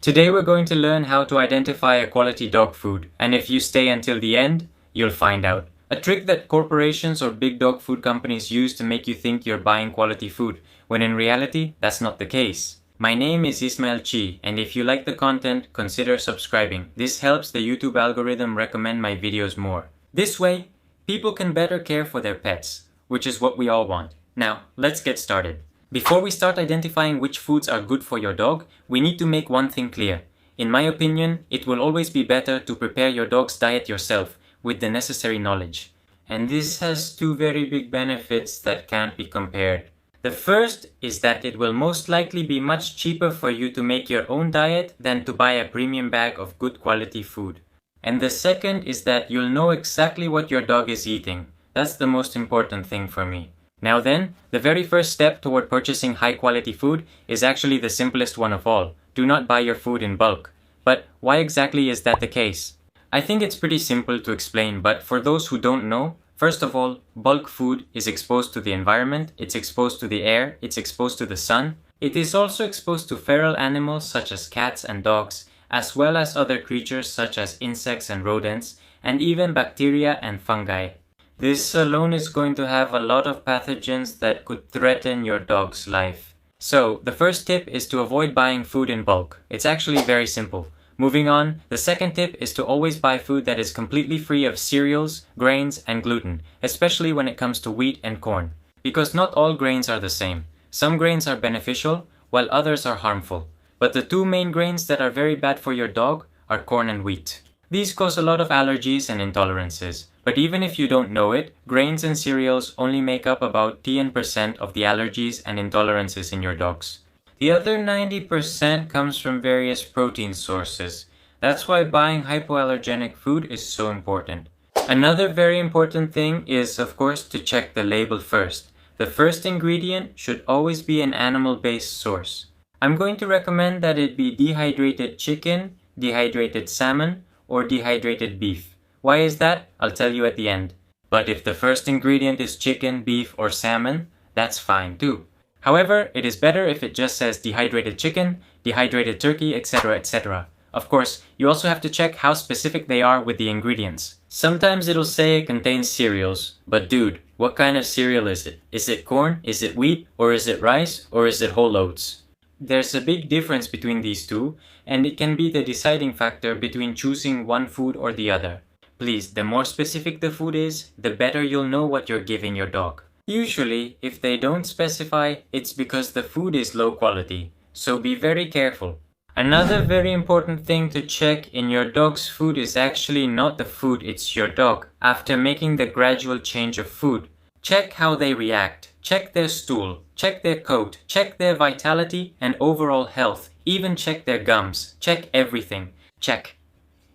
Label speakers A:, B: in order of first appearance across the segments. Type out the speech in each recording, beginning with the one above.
A: Today we're going to learn how to identify a quality dog food, and if you stay until the end, you'll find out. A trick that corporations or big dog food companies use to make you think you're buying quality food, when in reality, that's not the case. My name is Ismail Chi, and if you like the content, consider subscribing. This helps the YouTube algorithm recommend my videos more. This way, people can better care for their pets, which is what we all want. Now, let's get started. Before we start identifying which foods are good for your dog, we need to make one thing clear. In my opinion, it will always be better to prepare your dog's diet yourself with the necessary knowledge. And this has two very big benefits that can't be compared. The first is that it will most likely be much cheaper for you to make your own diet than to buy a premium bag of good quality food. And the second is that you'll know exactly what your dog is eating. That's the most important thing for me. Now then, the very first step toward purchasing high quality food is actually the simplest one of all. Do not buy your food in bulk. But why exactly is that the case? I think it's pretty simple to explain, but for those who don't know, first of all, bulk food is exposed to the environment, it's exposed to the air, it's exposed to the sun. It is also exposed to feral animals such as cats and dogs, as well as other creatures such as insects and rodents, and even bacteria and fungi. This alone is going to have a lot of pathogens that could threaten your dog's life. So, the first tip is to avoid buying food in bulk. It's actually very simple. Moving on, the second tip is to always buy food that is completely free of cereals, grains, and gluten, especially when it comes to wheat and corn. Because not all grains are the same. Some grains are beneficial, while others are harmful. But the two main grains that are very bad for your dog are corn and wheat. These cause a lot of allergies and intolerances. But even if you don't know it, grains and cereals only make up about 10% of the allergies and intolerances in your dogs. The other 90% comes from various protein sources. That's why buying hypoallergenic food is so important. Another very important thing is, of course, to check the label first. The first ingredient should always be an animal-based source. I'm going to recommend that it be dehydrated chicken, dehydrated salmon, or dehydrated beef. Why is that? I'll tell you at the end. But if the first ingredient is chicken, beef, or salmon, that's fine too. However, it is better if it just says dehydrated chicken, dehydrated turkey, etc., etc. Of course, you also have to check how specific they are with the ingredients. Sometimes it'll say it contains cereals, but dude, what kind of cereal is it? Is it corn? Is it wheat? Or is it rice? Or is it whole oats? There's a big difference between these two, and it can be the deciding factor between choosing one food or the other. Please, the more specific the food is, the better you'll know what you're giving your dog. Usually, if they don't specify, it's because the food is low quality, so be very careful. Another very important thing to check in your dog's food is actually not the food, it's your dog. After making the gradual change of food, check how they react. Check their stool, check their coat, check their vitality and overall health, even check their gums, check everything. Check.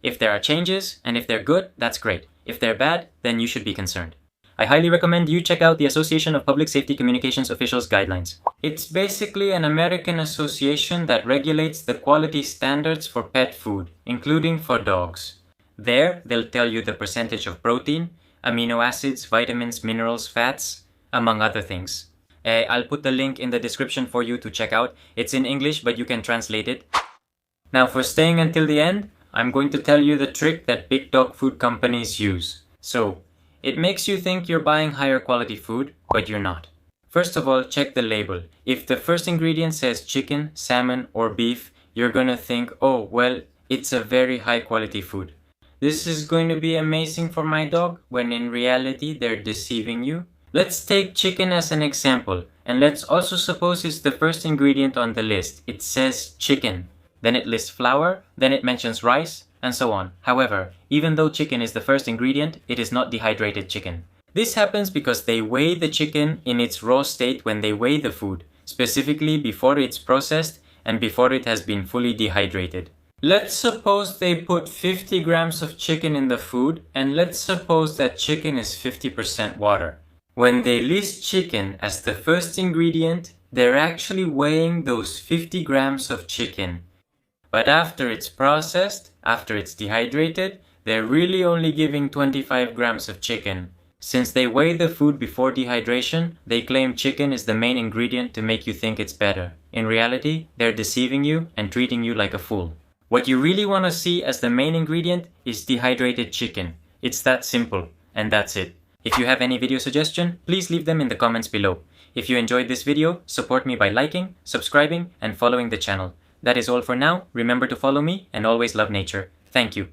A: If there are changes, and if they're good, that's great. If they're bad, then you should be concerned. I highly recommend you check out the Association of Public Safety Communications Officials Guidelines. It's basically an American association that regulates the quality standards for pet food, including for dogs. There, they'll tell you the percentage of protein, amino acids, vitamins, minerals, fats, among other things. I'll put the link in the description for you to check out. It's in English, but you can translate it. Now, for staying until the end, I'm going to tell you the trick that big dog food companies use. So, it makes you think you're buying higher quality food, but you're not. First of all, check the label. If the first ingredient says chicken, salmon, or beef, you're gonna think, oh, well, it's a very high quality food. This is going to be amazing for my dog, when in reality, they're deceiving you. Let's take chicken as an example, and let's also suppose it's the first ingredient on the list. It says chicken. Then it lists flour, then it mentions rice, and so on. However, even though chicken is the first ingredient, it is not dehydrated chicken. This happens because they weigh the chicken in its raw state when they weigh the food, specifically before it's processed and before it has been fully dehydrated. Let's suppose they put 50 grams of chicken in the food, and let's suppose that chicken is 50% water. When they list chicken as the first ingredient, they're actually weighing those 50 grams of chicken. But after it's processed, after it's dehydrated, they're really only giving 25 grams of chicken. Since they weigh the food before dehydration, they claim chicken is the main ingredient to make you think it's better. In reality, they're deceiving you and treating you like a fool. What you really want to see as the main ingredient is dehydrated chicken. It's that simple, and that's it. If you have any video suggestion, please leave them in the comments below. If you enjoyed this video, support me by liking, subscribing, and following the channel. That is all for now. Remember to follow me and always love nature. Thank you.